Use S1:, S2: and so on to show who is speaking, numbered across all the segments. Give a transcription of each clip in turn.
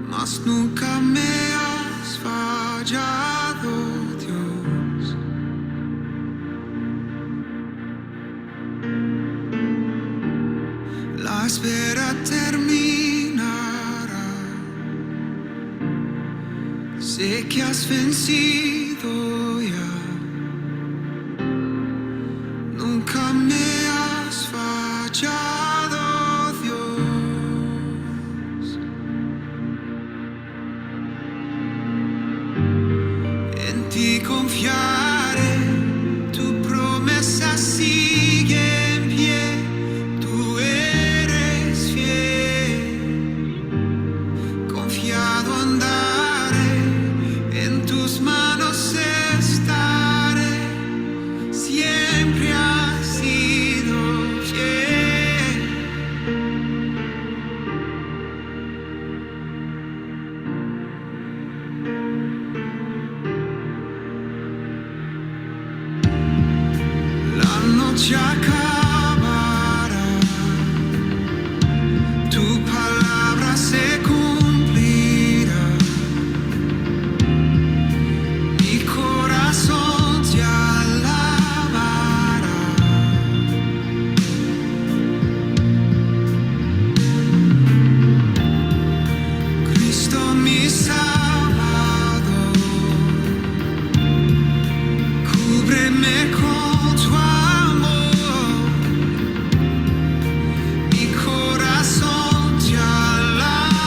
S1: mas nunca me has fallado, Dios. La espera terminará. Sé que has vencido ya. Nunca me has fallado, Dios. En ti confiaré, tu promesa sigue en pie, tú eres fiel. Confiado andaré, en tus manos estaré, siempre has sido fiel. La noche acabará, tu palabra se cumplirá. Mi corazón te alabará. Cristo mi Salvador, cúbreme con tu amor. Mi corazón te alabará.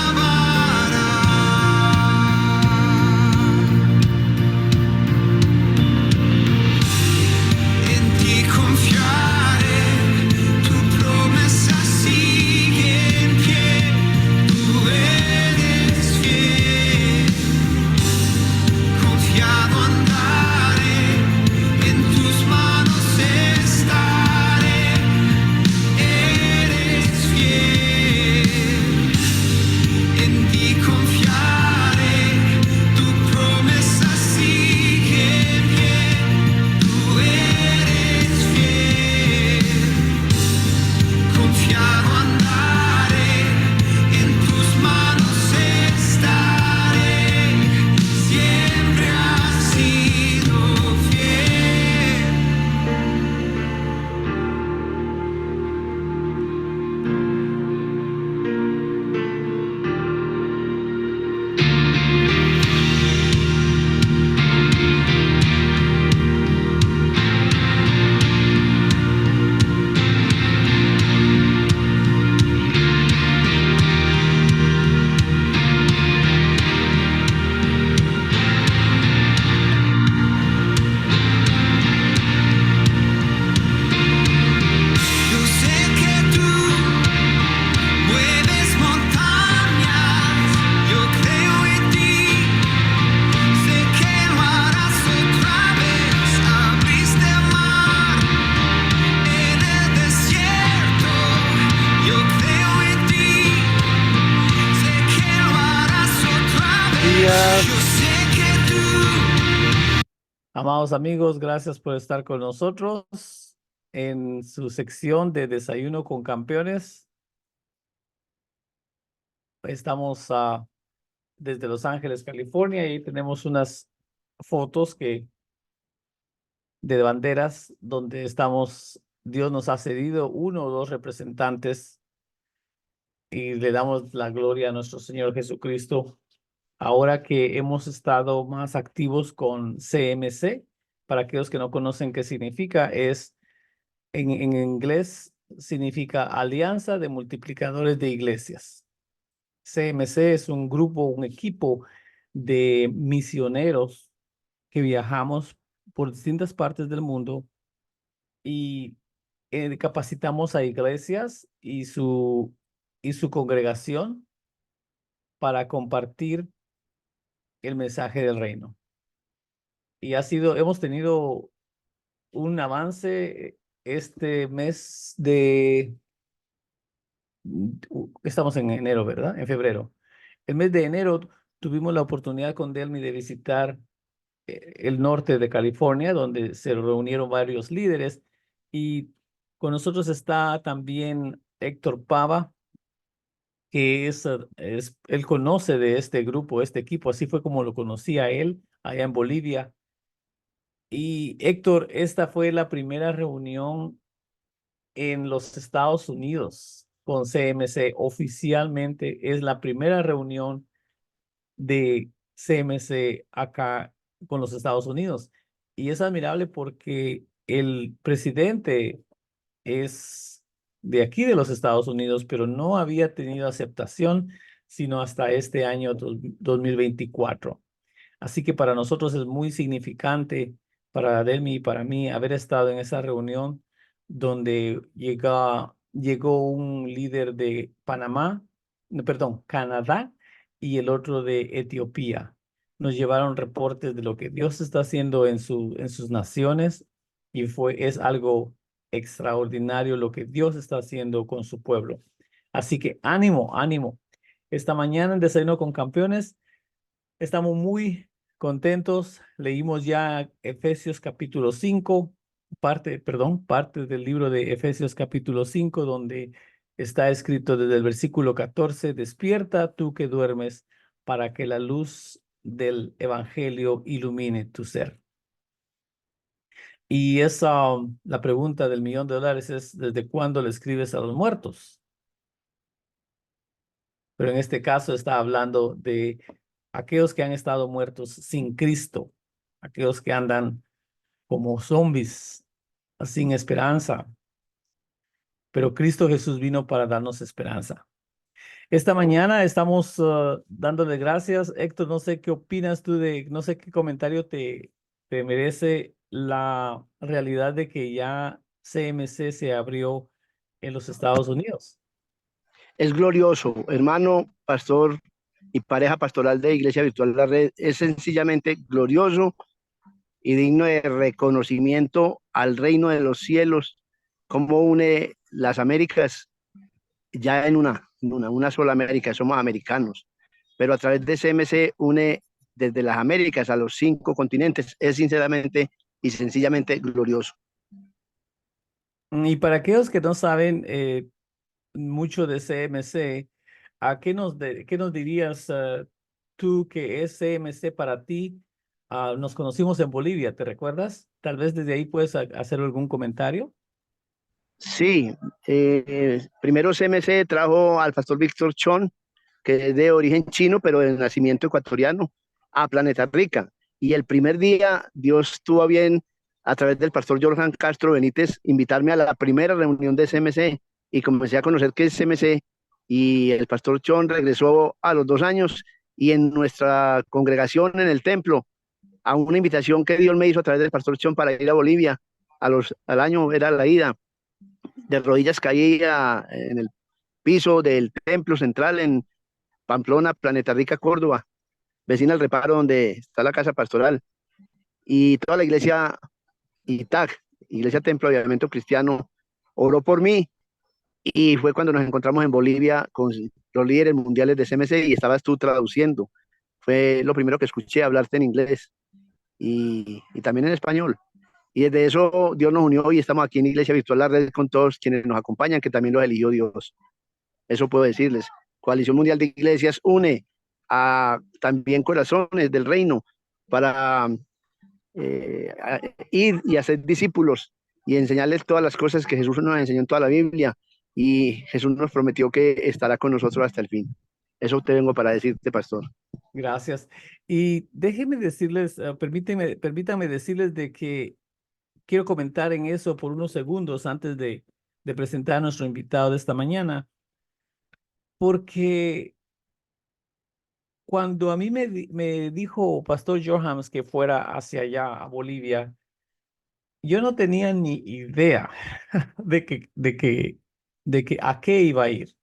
S1: En ti confiaré, tu promesa sigue en pie, tú eres fiel. Confiado andaré, en tus manos estaré, eres fiel. En ti confiaré, tu promesa sigue en pie, tú eres fiel. Confiado andaré, en tus manos estaré, siempre has sido fiel. Yo sé que tú mueves montañas, yo creo en ti, sé que lo harás otra vez. Abriste el mar en el desierto, yo creo en ti, sé que lo harás otra vez.
S2: Días,
S1: Yo sé que tú
S2: amados amigos, gracias por estar con nosotros en su sección de Desayuno con Campeones. Estamos desde Los Ángeles, California, y tenemos unas fotos de banderas donde estamos. Dios nos ha cedido uno o dos representantes y le damos la gloria a nuestro Señor Jesucristo. Ahora que hemos estado más activos con CMC, para aquellos que no conocen qué significa, en inglés significa Alianza de Multiplicadores de Iglesias. CMC es un grupo, un equipo de misioneros que viajamos por distintas partes del mundo y capacitamos a iglesias y su congregación para compartir el mensaje del reino. Y hemos tenido un avance este mes estamos en enero, ¿verdad? En febrero. El mes de enero tuvimos la oportunidad con Delmi de visitar el norte de California, donde se reunieron varios líderes, y con nosotros está también Héctor Pava, que él conoce de este grupo, este equipo, así fue como lo conocía él allá en Bolivia. Y Héctor, esta fue la primera reunión en los Estados Unidos con CMC. Oficialmente es la primera reunión de CMC acá con los Estados Unidos. Y es admirable porque el presidente es de aquí de los Estados Unidos, pero no había tenido aceptación sino hasta este año 2024. Así que para nosotros es muy significante, para Delmi y para mí, haber estado en esa reunión donde llegó un líder de Panamá, no, perdón, Canadá, y el otro de Etiopía. Nos llevaron reportes de lo que Dios está haciendo en sus naciones y es algo extraordinario lo que Dios está haciendo con su pueblo. Así que ánimo, ánimo. Esta mañana en Desayuno con Campeones estamos muy contentos. Leímos ya Efesios capítulo 5, parte del libro de Efesios capítulo 5, donde está escrito desde el versículo 14: despierta tú que duermes, para que la luz del evangelio ilumine tu ser. Y esa, la pregunta del $1,000,000 es: ¿desde cuándo le escribes a los muertos? Pero en este caso está hablando de aquellos que han estado muertos sin Cristo, aquellos que andan como zombies, sin esperanza. Pero Cristo Jesús vino para darnos esperanza. Esta mañana estamos dándole gracias. Héctor, no sé qué opinas tú no sé qué comentario te merece la realidad de que ya CMC se abrió en los Estados Unidos.
S3: Es glorioso, hermano, pastor y pareja pastoral de Iglesia Virtual La Red, es sencillamente glorioso y digno de reconocimiento al reino de los cielos, como une las Américas ya en una sola América, somos americanos, pero a través de CMC une desde las Américas a los 5 continentes, es sinceramente y sencillamente glorioso.
S2: Y para aquellos que no saben mucho de CMC, qué nos dirías tú que es CMC para ti? Nos conocimos en Bolivia, ¿te recuerdas? Tal vez desde ahí puedes hacer algún comentario.
S3: Sí, primero CMC trajo al pastor Víctor Chon, que es de origen chino, pero de nacimiento ecuatoriano, a Planeta Rica. Y el primer día Dios tuvo bien, a través del pastor Johan Castro Benítez, invitarme a la primera reunión de CMC y comencé a conocer qué es CMC. Y el pastor Chon regresó a los 2 años y en nuestra congregación en el templo, a una invitación que Dios me hizo a través del pastor Chon para ir a Bolivia, al año era la ida, de rodillas caía en el piso del templo central en Pamplona, Planeta Rica, Córdoba, vecina al reparo donde está la casa pastoral. Y toda la iglesia ITAC, Iglesia Templo de Avivamiento Cristiano, oró por mí. Y fue cuando nos encontramos en Bolivia con los líderes mundiales de CMC y estabas tú traduciendo. Fue lo primero que escuché hablarte en inglés y también en español. Y desde eso Dios nos unió y estamos aquí en Iglesia Virtual La Red con todos quienes nos acompañan, que también los eligió Dios. Eso puedo decirles. Coalición Mundial de Iglesias une a también corazones del reino para ir y hacer discípulos y enseñarles todas las cosas que Jesús nos enseñó en toda la Biblia. Y Jesús nos prometió que estará con nosotros hasta el fin. Eso te vengo para decirte, pastor.
S2: Gracias. Y déjenme decirles, permítanme decirles de que quiero comentar en eso por unos segundos antes de presentar a nuestro invitado de esta mañana, porque cuando a mí me dijo Pastor Johannes que fuera hacia allá, a Bolivia, yo no tenía ni idea de que a qué iba a ir.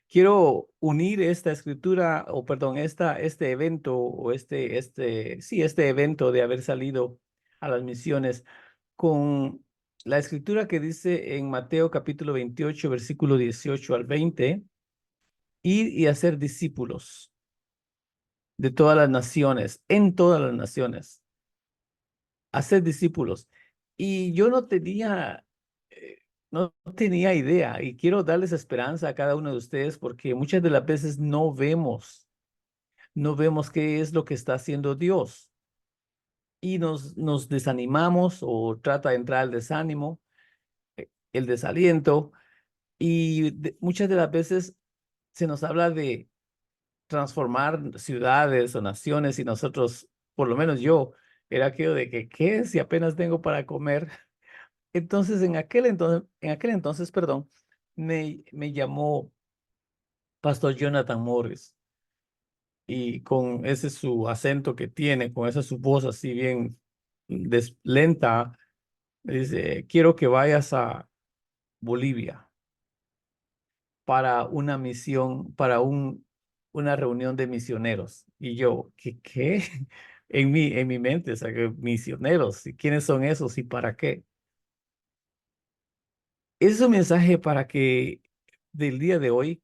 S2: Quiero unir esta escritura, o perdón, este evento, o este evento de haber salido a las misiones con la escritura que dice en Mateo capítulo 28, versículo 18 al 20, ir y hacer discípulos de todas las naciones, en todas las naciones, hacer discípulos. Y yo no tenía no tenía idea y quiero darles esperanza a cada uno de ustedes porque muchas de las veces no vemos qué es lo que está haciendo Dios y nos desanimamos o trata de entrar el desánimo, el desaliento y muchas de las veces se nos habla de transformar ciudades o naciones y nosotros, por lo menos yo, era aquello de que, ¿qué? Si apenas tengo para comer. Entonces, perdón, me llamó Pastor Jonathan Morris y con ese su acento que tiene, con esa su voz así bien lenta, me dice, quiero que vayas a Bolivia para una misión, para una reunión de misioneros. Y yo, ¿qué? En mi mente, o sea, que misioneros, ¿y quiénes son esos y para qué? Ese es un mensaje para que del día de hoy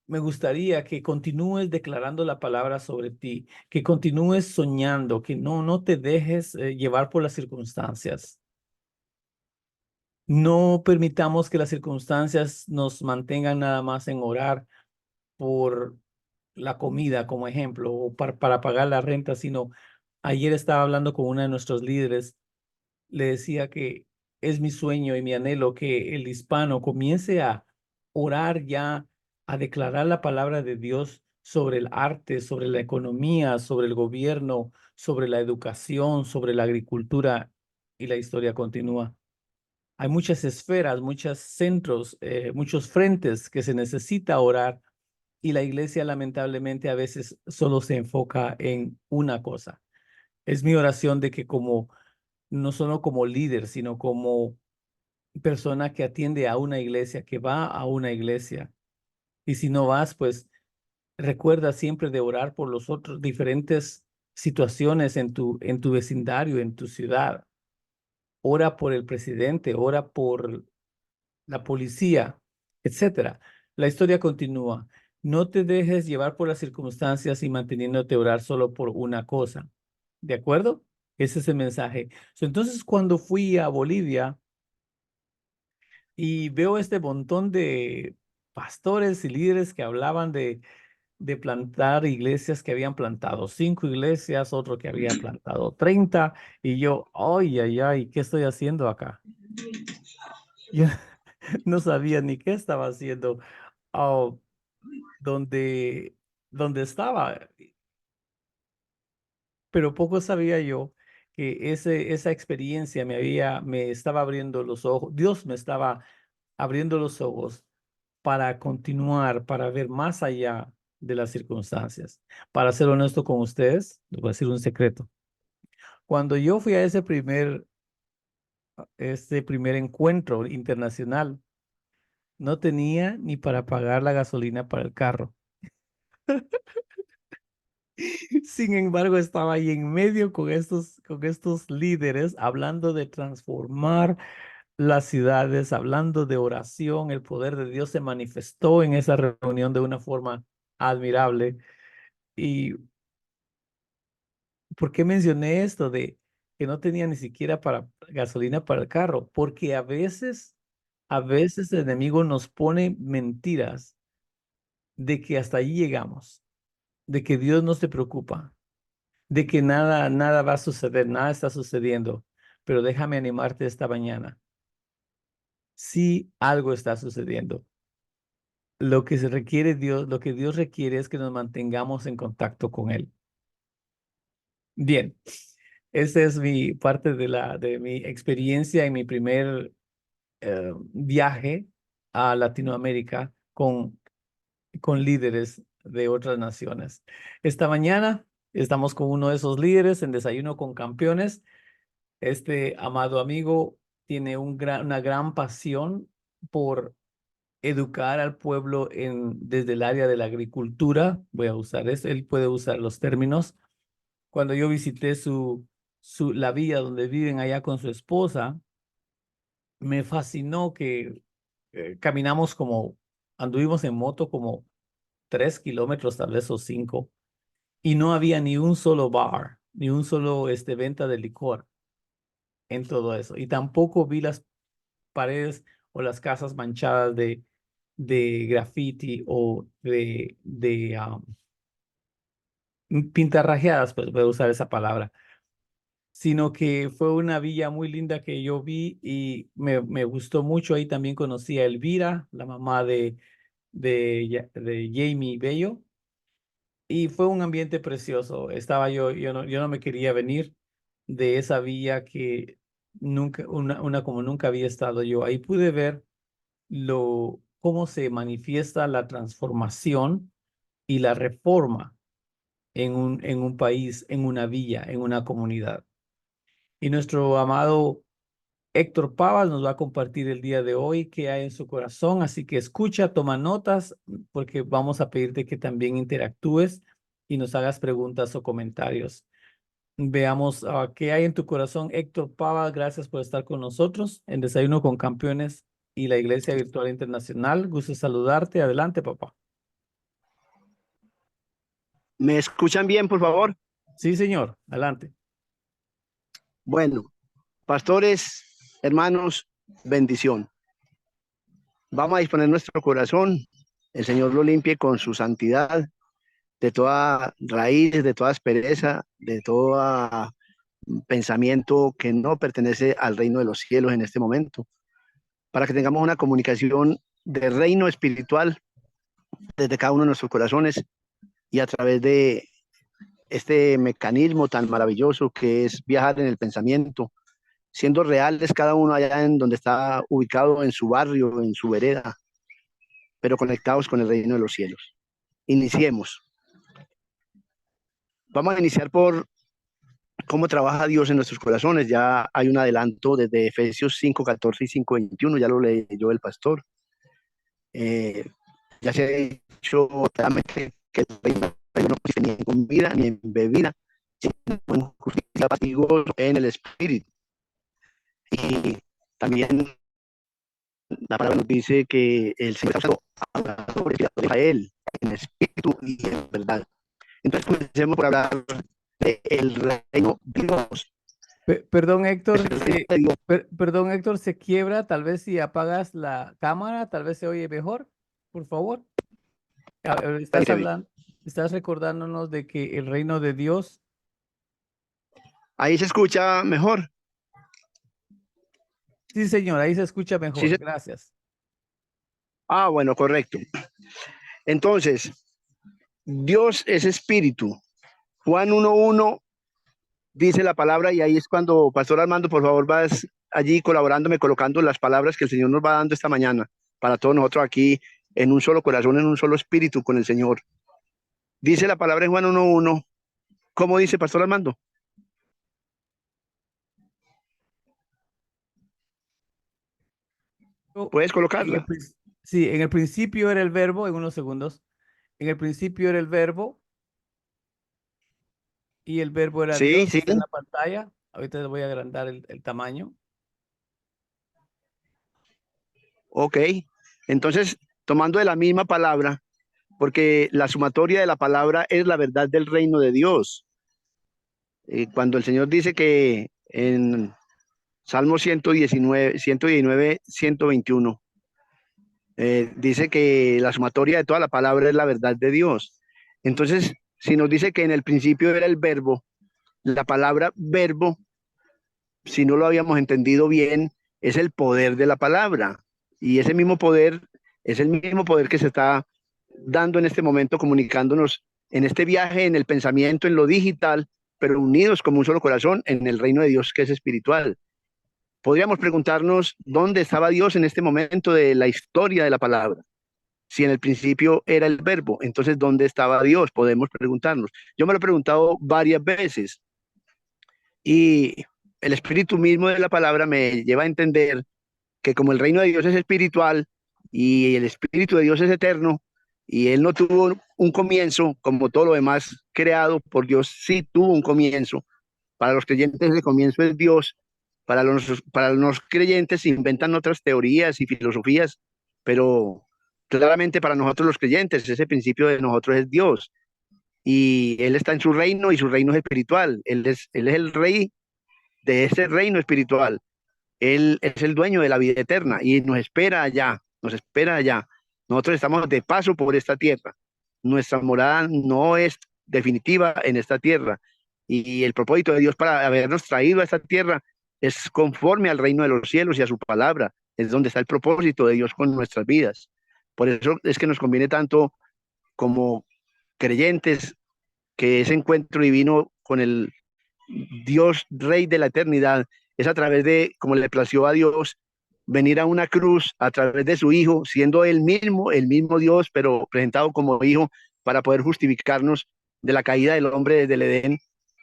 S2: me gustaría que continúes declarando la palabra sobre ti, que continúes soñando, que no te dejes llevar por las circunstancias. No permitamos que las circunstancias nos mantengan nada más en orar por la comida, como ejemplo, o para pagar la renta, sino ayer estaba hablando con una de nuestros líderes, le decía que es mi sueño y mi anhelo que el hispano comience a orar ya, a declarar la palabra de Dios sobre el arte, sobre la economía, sobre el gobierno, sobre la educación, sobre la agricultura, y la historia continúa. Hay muchas esferas, muchos centros, muchos frentes que se necesita orar y la iglesia lamentablemente a veces solo se enfoca en una cosa. Es mi oración de que no solo como líder, sino como persona que atiende a una iglesia, que va a una iglesia. Y si no vas, pues recuerda siempre de orar por los otros diferentes situaciones en tu vecindario, en tu ciudad. Ora por el presidente, ora por la policía, etcétera. La historia continúa. No te dejes llevar por las circunstancias y manteniéndote a orar solo por una cosa. ¿De acuerdo? Ese es el mensaje. Entonces, cuando fui a Bolivia y veo este montón de pastores y líderes que hablaban de plantar iglesias, que habían plantado 5 iglesias, otro que había plantado 30, y yo, ay, ay, ay, ¿qué estoy haciendo acá? Yo no sabía ni qué estaba haciendo. Oh, donde, donde estaba, pero poco sabía yo que esa experiencia me estaba abriendo los ojos, Dios me estaba abriendo los ojos para continuar, para ver más allá de las circunstancias. Para ser honesto con ustedes, les voy a decir un secreto. Cuando yo fui a este primer encuentro internacional, no tenía ni para pagar la gasolina para el carro. Sin embargo, estaba ahí en medio con estos líderes hablando de transformar las ciudades, hablando de oración. El poder de Dios se manifestó en esa reunión de una forma admirable. ¿Y por qué mencioné esto de que no tenía ni siquiera para gasolina para el carro? Porque a veces el enemigo nos pone mentiras de que hasta allí llegamos, de que Dios no se preocupa, de que nada va a suceder, nada está sucediendo. Pero déjame animarte esta mañana. Sí, algo está sucediendo. Lo que se requiere Dios, lo que Dios requiere es que nos mantengamos en contacto con Él. Bien, esa es mi parte de mi experiencia en mi primer viaje a Latinoamérica con líderes de otras naciones. Esta mañana estamos con uno de esos líderes en Desayuno con Campeones. Este amado amigo tiene una gran pasión por educar al pueblo desde el área de la agricultura. Voy a usar eso, él puede usar los términos. Cuando yo visité la villa donde viven allá con su esposa, me fascinó que anduvimos en moto como 3 kilómetros, tal vez o 5, y no había ni un solo bar, ni un solo venta de licor en todo eso. Y tampoco vi paredes o las casas manchadas de graffiti o de pintarrajeadas, pues voy a usar esa palabra, sino que fue una villa muy linda que yo vi y me gustó mucho. Ahí también conocí a Elvira, la mamá de Jamie Bello, y fue un ambiente precioso. Estaba yo no me quería venir de esa villa que nunca, una como nunca había estado yo. Ahí pude ver cómo se manifiesta la transformación y la reforma en un país, en una villa, en una comunidad. Y nuestro amado Héctor Pavas nos va a compartir el día de hoy qué hay en su corazón, así que escucha, toma notas, porque vamos a pedirte que también interactúes y nos hagas preguntas o comentarios. Veamos qué hay en tu corazón, Héctor Pavas. Gracias por estar con nosotros en Desayuno con Campeones y la Iglesia Virtual Internacional. Gusto saludarte. Adelante, papá.
S3: ¿Me escuchan bien, por favor?
S2: Sí, señor. Adelante.
S3: Bueno, pastores, hermanos, bendición. Vamos a disponer nuestro corazón. El Señor lo limpie con su santidad de toda raíz, de toda aspereza, de todo pensamiento que no pertenece al reino de los cielos en este momento, para que tengamos una comunicación de reino espiritual desde cada uno de nuestros corazones y a través de este mecanismo tan maravilloso que es viajar en el pensamiento, siendo reales cada uno allá en donde está ubicado, en su barrio, en su vereda, pero conectados con el reino de los cielos. Iniciemos. Vamos a iniciar por cómo trabaja Dios en nuestros corazones. Ya hay un adelanto desde Efesios 5:14 y 5:21, ya lo leyó el pastor. Ya se ha dicho claramente que el reino no consiste ni en comida ni en bebida, sino en justicia, paz y gozo en el espíritu. Y también la palabra nos dice que el Señor está usando a Él en espíritu y en verdad. Entonces comencemos por hablar del reino de Dios.
S2: Perdón, Héctor,
S3: El reino de Dios.
S2: perdón, Héctor, se quiebra. Tal vez si apagas la cámara, tal vez se oye mejor. Por favor. Estás
S3: Permíteme.
S2: hablando, estás recordándonos de que el reino de Dios.
S3: Ahí se escucha mejor.
S2: Sí, señor, ahí se escucha mejor.
S3: Sí se...
S2: Gracias.
S3: Bueno, correcto. Entonces, Dios es espíritu. Juan 1:1 dice la palabra, y ahí es cuando, Pastor Armando, por favor, vas allí colaborándome, colocando las palabras que el Señor nos va dando esta mañana, para todos nosotros aquí, en un solo corazón, en un solo espíritu con el Señor. Dice la palabra en Juan 1:1. ¿Cómo dice, Pastor Armando? ¿Puedes colocarla?
S2: Sí, en el principio era el verbo, en unos segundos. En el principio era el verbo y el verbo era
S3: Sí,
S2: Dios.
S3: sí.
S2: Está en la pantalla. Ahorita les voy a agrandar el tamaño.
S3: Ok. Entonces, tomando de la misma palabra, porque la sumatoria de la palabra es la verdad del reino de Dios. Cuando el Señor dice que en Salmo 119, 121, dice que la sumatoria de toda la palabra es la verdad de Dios. Entonces, si nos dice que en el principio era el verbo, la palabra verbo, si no lo habíamos entendido bien, es el poder de la palabra. Y ese mismo poder es el mismo poder que se está dando en este momento, comunicándonos en este viaje, en el pensamiento, en lo digital, pero unidos como un solo corazón en el reino de Dios que es espiritual. Podríamos preguntarnos dónde estaba Dios en este momento de la historia de la palabra. Si en el principio era el verbo, entonces ¿dónde estaba Dios? Podemos preguntarnos. Yo me lo he preguntado varias veces y el espíritu mismo de la palabra me lleva a entender que como el reino de Dios es espiritual y el espíritu de Dios es eterno y él no tuvo un comienzo como todo lo demás creado por Dios, sí tuvo un comienzo. Para los creyentes el comienzo es Dios, para los creyentes se inventan otras teorías y filosofías, pero claramente para nosotros los creyentes ese principio de nosotros es Dios y él está en su reino y su reino es espiritual. Él es el rey de ese reino espiritual. Él es el dueño de la vida eterna y nos espera allá, nos espera allá. Nosotros estamos de paso por esta tierra. Nuestra morada no es definitiva en esta tierra. Y el propósito de Dios para habernos traído a esta tierra es conforme al reino de los cielos y a su palabra. Es donde está el propósito de Dios con nuestras vidas. Por eso es que nos conviene tanto como creyentes que ese encuentro divino con el Dios Rey de la eternidad es a través de, como le plació a Dios, venir a una cruz a través de su Hijo, siendo el mismo Dios, pero presentado como Hijo para poder justificarnos de la caída del hombre desde el Edén.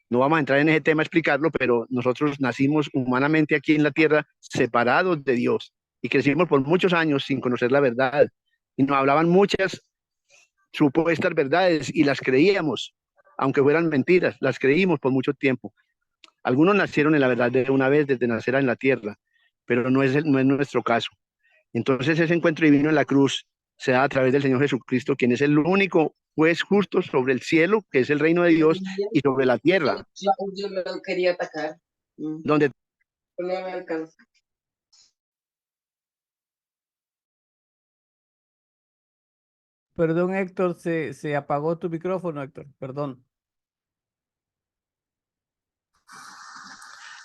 S3: No vamos a entrar en ese tema a explicarlo, pero nosotros nacimos humanamente aquí en la tierra separados de Dios y crecimos por muchos años sin conocer la verdad. Y nos hablaban muchas supuestas verdades y las creíamos, aunque fueran mentiras, las creímos por mucho tiempo. Algunos nacieron en la verdad de una vez desde nacer en la tierra, pero no es nuestro caso. Entonces ese encuentro divino en la cruz se da a través del Señor Jesucristo, quien es el único juez justo sobre el cielo, que es el reino de Dios, y sobre la tierra,
S4: Yo lo quería atacar.
S3: donde
S4: No me alcanza.
S2: Perdón, Héctor, se apagó tu micrófono, Héctor, perdón.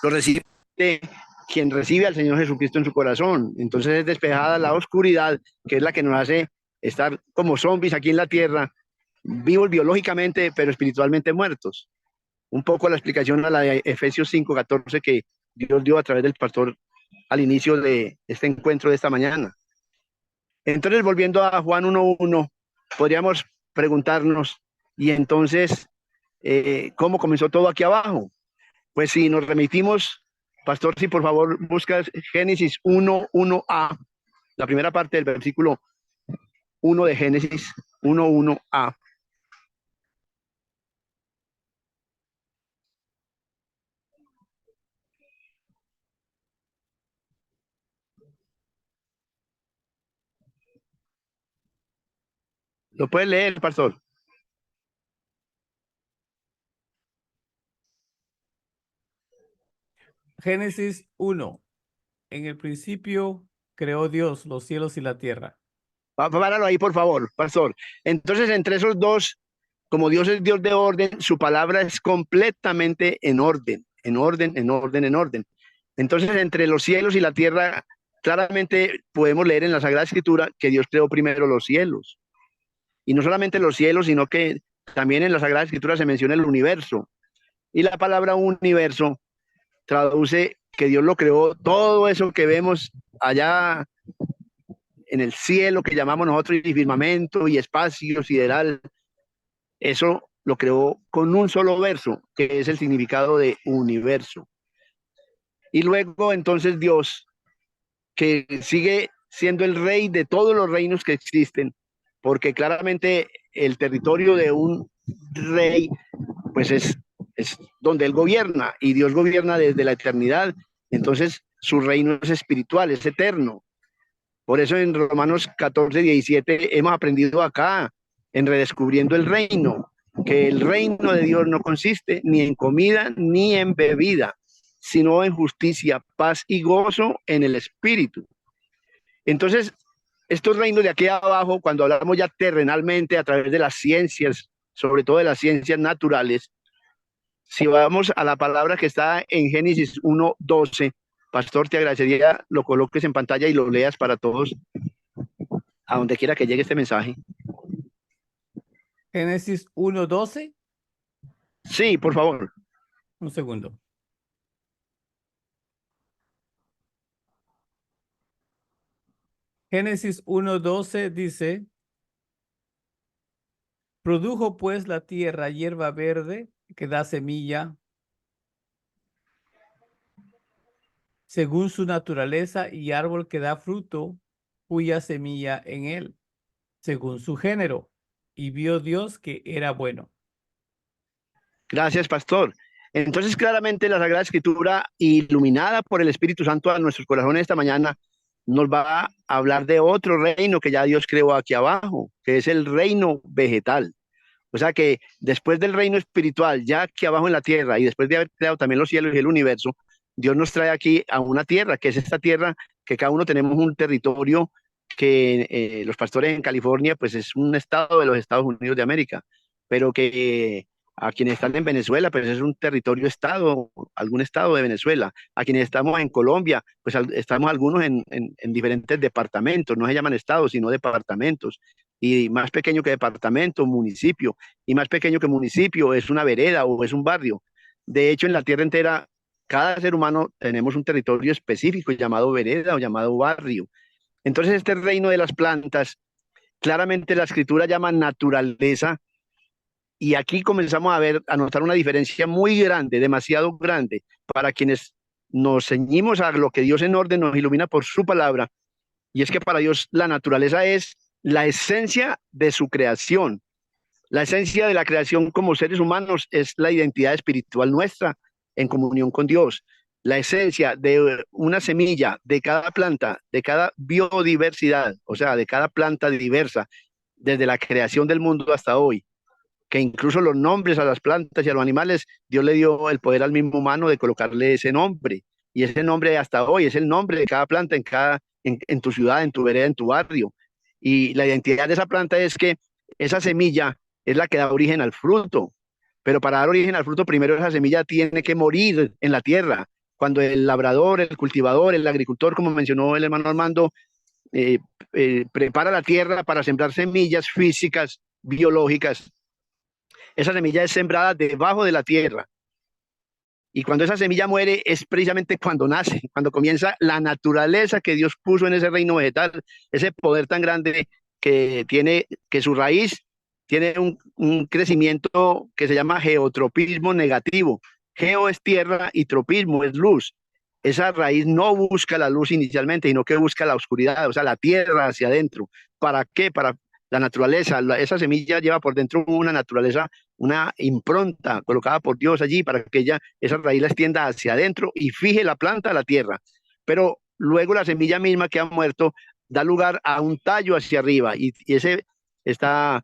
S3: lo recibe quien recibe al Señor Jesucristo en su corazón. Entonces es despejada la oscuridad, que es la que nos hace estar como zombies aquí en la tierra, vivos biológicamente, pero espiritualmente muertos. Un poco la explicación a la de Efesios 5:14 que Dios dio a través del pastor al inicio de este encuentro de esta mañana. Entonces, volviendo a Juan 1:1, podríamos preguntarnos, y entonces, ¿cómo comenzó todo aquí abajo? Pues si nos remitimos, pastor, si por favor buscas Génesis 1:1a, la primera parte del versículo 1 de Génesis 1:1a. ¿Lo puede leer, pastor?
S2: Génesis 1. En el principio creó Dios los cielos y la tierra.
S3: Páralo ahí, por favor, pastor. Entonces, entre esos dos, como Dios es Dios de orden, su palabra es completamente en orden, en orden, en orden, en orden. Entonces, entre los cielos y la tierra, claramente podemos leer en la Sagrada Escritura que Dios creó primero los cielos. Y no solamente los cielos, sino que también en la Sagrada Escritura se menciona el universo. Y la palabra universo traduce que Dios lo creó, todo eso que vemos allá en el cielo, que llamamos nosotros y firmamento y espacio sideral, eso lo creó con un solo verso, que es el significado de universo. Y luego entonces Dios, que sigue siendo el rey de todos los reinos que existen, porque claramente el territorio de un rey, pues es donde él gobierna, y Dios gobierna desde la eternidad, entonces su reino es espiritual, es eterno. Por eso en Romanos 14:17 hemos aprendido acá, en Redescubriendo el Reino, que el reino de Dios no consiste ni en comida ni en bebida, sino en justicia, paz y gozo en el Espíritu. Entonces, estos reinos de aquí abajo, cuando hablamos ya terrenalmente a través de las ciencias, sobre todo de las ciencias naturales, si vamos a la palabra que está en Génesis 1:12, pastor, te agradecería lo coloques en pantalla y lo leas para todos, a donde quiera que llegue este mensaje.
S2: Génesis 1:12.
S3: Sí, por favor.
S2: Un segundo. Génesis 1:12 dice, produjo pues la tierra hierba verde que da semilla según su naturaleza y árbol que da fruto cuya semilla en él, según su género. Y vio Dios que era bueno.
S3: Gracias, pastor. Entonces, claramente la Sagrada Escritura, iluminada por el Espíritu Santo a nuestros corazones esta mañana, nos va a hablar de otro reino que ya Dios creó aquí abajo, que es el reino vegetal. O sea que después del reino espiritual, ya aquí abajo en la tierra, y después de haber creado también los cielos y el universo, Dios nos trae aquí a una tierra, que es esta tierra, que cada uno tenemos un territorio que los pastores en California, pues es un estado de los Estados Unidos de América, pero que a quienes están en Venezuela, pues es un territorio estado, algún estado de Venezuela. A quienes estamos en Colombia, pues estamos algunos en diferentes departamentos, no se llaman estados, sino departamentos. Y más pequeño que departamento, municipio, y más pequeño que municipio es una vereda o es un barrio. De hecho, en la tierra entera, cada ser humano tenemos un territorio específico llamado vereda o llamado barrio. Entonces, este reino de las plantas, claramente la escritura llama naturaleza, y aquí comenzamos a ver, a notar una diferencia muy grande, demasiado grande, para quienes nos ceñimos a lo que Dios en orden nos ilumina por su palabra, y es que para Dios la naturaleza es la esencia de su creación. La esencia de la creación como seres humanos es la identidad espiritual nuestra en comunión con Dios. La esencia de una semilla, de cada planta, de cada biodiversidad, o sea, de cada planta diversa, desde la creación del mundo hasta hoy, que incluso los nombres a las plantas y a los animales, Dios le dio el poder al mismo humano de colocarle ese nombre. Y ese nombre hasta hoy es el nombre de cada planta en tu ciudad, en tu vereda, en tu barrio. Y la identidad de esa planta es que esa semilla es la que da origen al fruto. Pero para dar origen al fruto, primero esa semilla tiene que morir en la tierra. Cuando el labrador, el cultivador, el agricultor, como mencionó el hermano Armando, eh, prepara la tierra para sembrar semillas físicas, biológicas, esa semilla es sembrada debajo de la tierra. Y cuando esa semilla muere es precisamente cuando nace, cuando comienza la naturaleza que Dios puso en ese reino vegetal, ese poder tan grande que tiene, que su raíz tiene un crecimiento que se llama geotropismo negativo. Geo es tierra y tropismo es luz. Esa raíz no busca la luz inicialmente, sino que busca la oscuridad, o sea, la tierra hacia adentro. ¿Para qué? Para la naturaleza. Esa semilla lleva por dentro una naturaleza, una impronta colocada por Dios allí para que esa raíz la extienda hacia adentro y fije la planta a la tierra. Pero luego la semilla misma que ha muerto da lugar a un tallo hacia arriba y ese está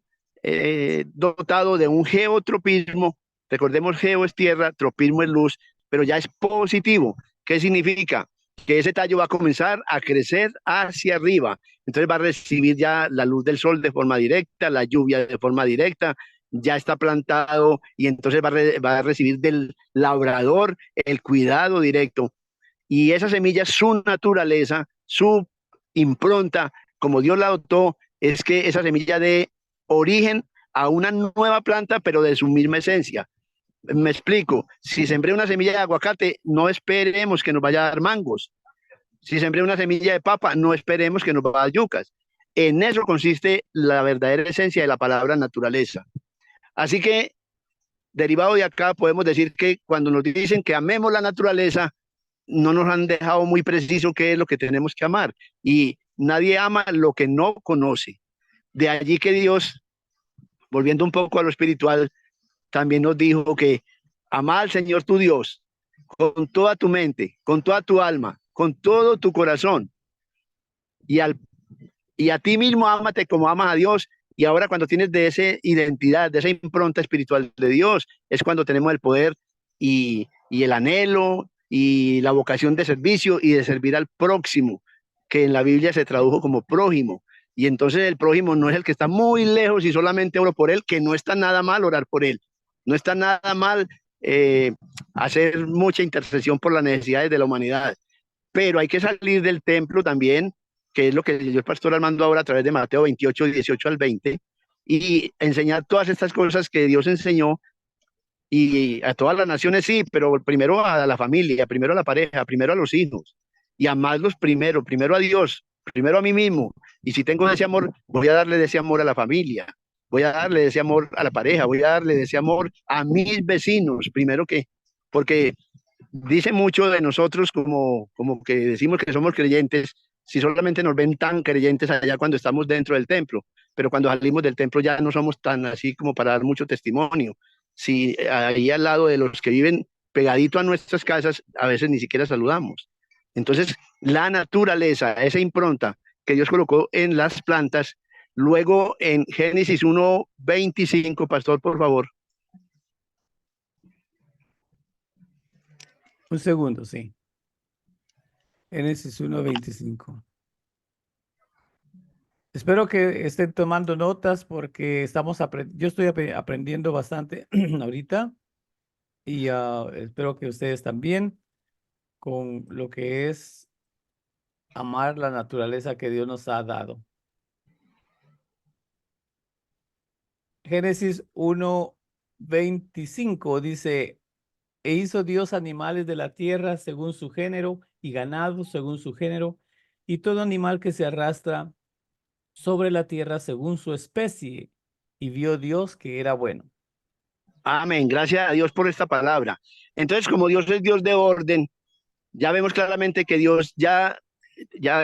S3: dotado de un geotropismo. Recordemos, geo es tierra, tropismo es luz, pero ya es positivo. ¿Qué significa? Que ese tallo va a comenzar a crecer hacia arriba. Entonces va a recibir ya la luz del sol de forma directa, la lluvia de forma directa, ya está plantado y entonces va a recibir del labrador el cuidado directo. Y esa semilla, su naturaleza, su impronta, como Dios la dotó, es que esa semilla dé origen a una nueva planta, pero de su misma esencia. Me explico, si sembré una semilla de aguacate, no esperemos que nos vaya a dar mangos. Si sembré una semilla de papa, no esperemos que nos vaya a dar yucas. En eso consiste la verdadera esencia de la palabra naturaleza. Así que, derivado de acá, podemos decir que cuando nos dicen que amemos la naturaleza, no nos han dejado muy preciso qué es lo que tenemos que amar. Y nadie ama lo que no conoce. De allí que Dios, volviendo un poco a lo espiritual, también nos dijo que ama al Señor tu Dios con toda tu mente, con toda tu alma, con todo tu corazón. Y a ti mismo ámate como amas a Dios. Y ahora cuando tienes de esa identidad, de esa impronta espiritual de Dios, es cuando tenemos el poder y el anhelo y la vocación de servicio y de servir al próximo, que en la Biblia se tradujo como prójimo. Y entonces el prójimo no es el que está muy lejos y solamente oro por él, que no está nada mal orar por él. No está nada mal hacer mucha intercesión por las necesidades de la humanidad. Pero hay que salir del templo también, que es lo que el pastor Armando ahora a través de Mateo 28, 18 al 20, y enseñar todas estas cosas que Dios enseñó y a todas las naciones, sí, pero primero a la familia, primero a la pareja, primero a los hijos, y amarlos primero, primero a Dios, primero a mí mismo. Y si tengo ese amor, voy a darle ese amor a la familia, voy a darle ese amor a la pareja, voy a darle ese amor a mis vecinos, primero que, porque dice mucho de nosotros como que decimos que somos creyentes, si solamente nos ven tan creyentes allá cuando estamos dentro del templo, pero cuando salimos del templo ya no somos tan así como para dar mucho testimonio. Si ahí al lado de los que viven pegadito a nuestras casas, a veces ni siquiera saludamos. Entonces, la naturaleza, esa impronta que Dios colocó en las plantas, luego en Génesis 1:25, pastor, por favor.
S2: Un segundo, sí. Génesis 1:25. Espero que estén tomando notas porque yo estoy aprendiendo bastante ahorita y espero que ustedes también con lo que es amar la naturaleza que Dios nos ha dado. Génesis 1:25 dice, e hizo Dios animales de la tierra según su género y ganado según su género y todo animal que se arrastra sobre la tierra según su especie. Y vio Dios que era bueno.
S3: Amén. Gracias a Dios por esta palabra. Entonces, como Dios es Dios de orden, ya vemos claramente que Dios ya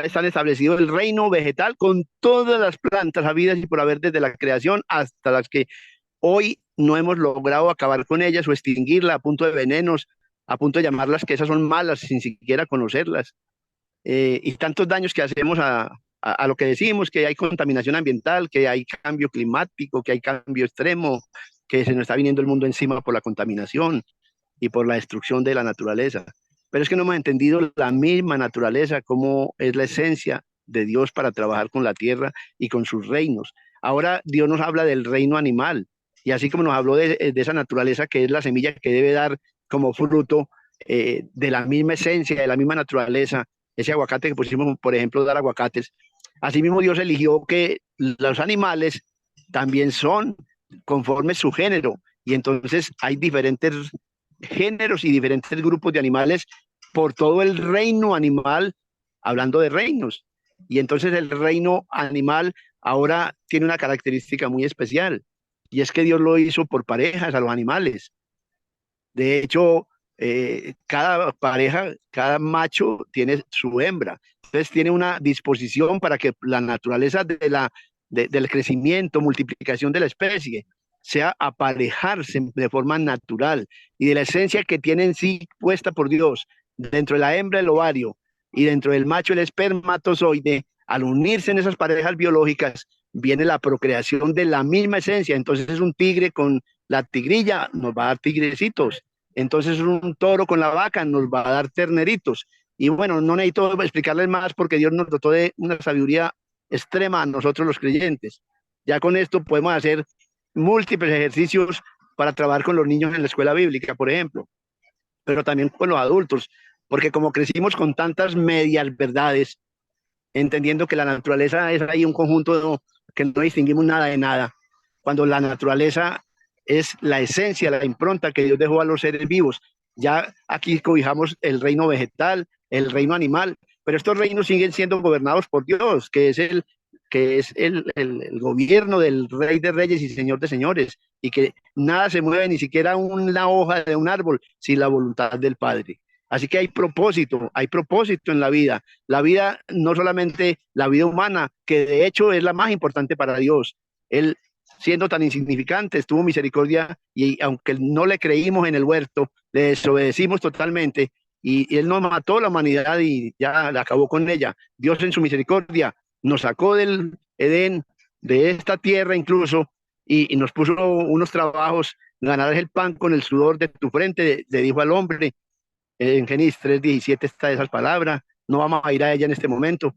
S3: están establecido el reino vegetal con todas las plantas habidas y por haber desde la creación hasta las que hoy no hemos logrado acabar con ellas o extinguirla a punto de venenos, a punto de llamarlas que esas son malas sin siquiera conocerlas. Y tantos daños que hacemos a lo que decimos, que hay contaminación ambiental, que hay cambio climático, que hay cambio extremo, que se nos está viniendo el mundo encima por la contaminación y por la destrucción de la naturaleza. Pero es que no hemos entendido la misma naturaleza, cómo es la esencia de Dios para trabajar con la tierra y con sus reinos. Ahora Dios nos habla del reino animal, y así como nos habló de esa naturaleza que es la semilla que debe dar como fruto de la misma esencia, de la misma naturaleza, ese aguacate que pusimos, por ejemplo, dar aguacates. Asimismo, Dios eligió que los animales también son conforme su género, y entonces hay diferentes géneros y diferentes grupos de animales por todo el reino animal, hablando de reinos. Y entonces el reino animal ahora tiene una característica muy especial, y es que Dios lo hizo por parejas a los animales. De hecho, cada pareja, cada macho tiene su hembra. Entonces tiene una disposición para que la naturaleza del crecimiento, multiplicación de la especie, sea aparejarse de forma natural y de la esencia que tiene en sí puesta por Dios dentro de la hembra el ovario y dentro del macho el espermatozoide. Al unirse en esas parejas biológicas viene la procreación de la misma esencia. Entonces es un tigre con la tigrilla, nos va a dar tigrecitos. Entonces un toro con la vaca nos va a dar terneritos. Y bueno, no necesito explicarles más porque Dios nos dotó de una sabiduría extrema a nosotros los creyentes. Ya con esto podemos hacer múltiples ejercicios para trabajar con los niños en la escuela bíblica, por ejemplo, pero también con los adultos, porque como crecimos con tantas medias verdades, entendiendo que la naturaleza es ahí un conjunto que no distinguimos nada de nada, cuando la naturaleza es la esencia, la impronta que Dios dejó a los seres vivos. Ya aquí cobijamos el reino vegetal, el reino animal, pero estos reinos siguen siendo gobernados por Dios, que es el gobierno del Rey de Reyes y Señor de Señores, y que nada se mueve, ni siquiera una hoja de un árbol, sin la voluntad del Padre. Así que hay propósito en la vida. La vida, no solamente la vida humana, que de hecho es la más importante para Dios. Él, siendo tan insignificante, tuvo misericordia y aunque no le creímos en el huerto, le desobedecimos totalmente y Él nos mató la humanidad y ya la acabó con ella. Dios en su misericordia nos sacó del Edén, de esta tierra incluso, y nos puso unos trabajos, ganarás el pan con el sudor de tu frente, le dijo al hombre. En Génesis 3:17 está esas palabras, no vamos a ir a ella en este momento,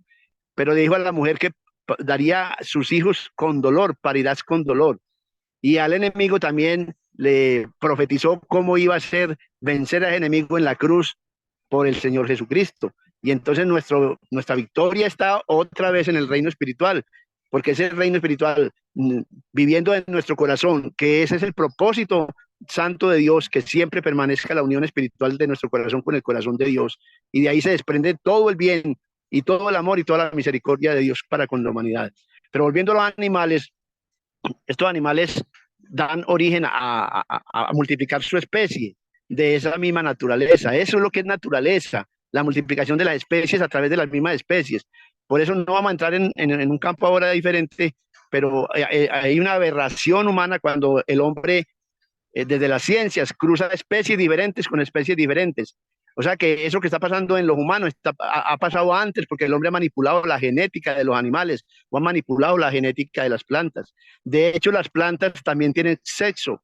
S3: pero le dijo a la mujer que daría sus hijos con dolor, parirás con dolor. Y al enemigo también le profetizó cómo iba a ser vencer al enemigo en la cruz por el Señor Jesucristo. Y entonces nuestra victoria está otra vez en el reino espiritual, porque ese reino espiritual viviendo en nuestro corazón, que ese es el propósito santo de Dios, que siempre permanezca la unión espiritual de nuestro corazón con el corazón de Dios. Y de ahí se desprende todo el bien y todo el amor y toda la misericordia de Dios para con la humanidad. Pero volviendo a los animales, estos animales dan origen a multiplicar su especie de esa misma naturaleza. Eso es lo que es naturaleza, la multiplicación de las especies a través de las mismas especies. Por eso no vamos a entrar en un campo ahora diferente, pero hay una aberración humana cuando el hombre, desde las ciencias, cruza especies diferentes con especies diferentes. O sea que eso que está pasando en los humanos ha pasado antes porque el hombre ha manipulado la genética de los animales o ha manipulado la genética de las plantas. De hecho, las plantas también tienen sexo.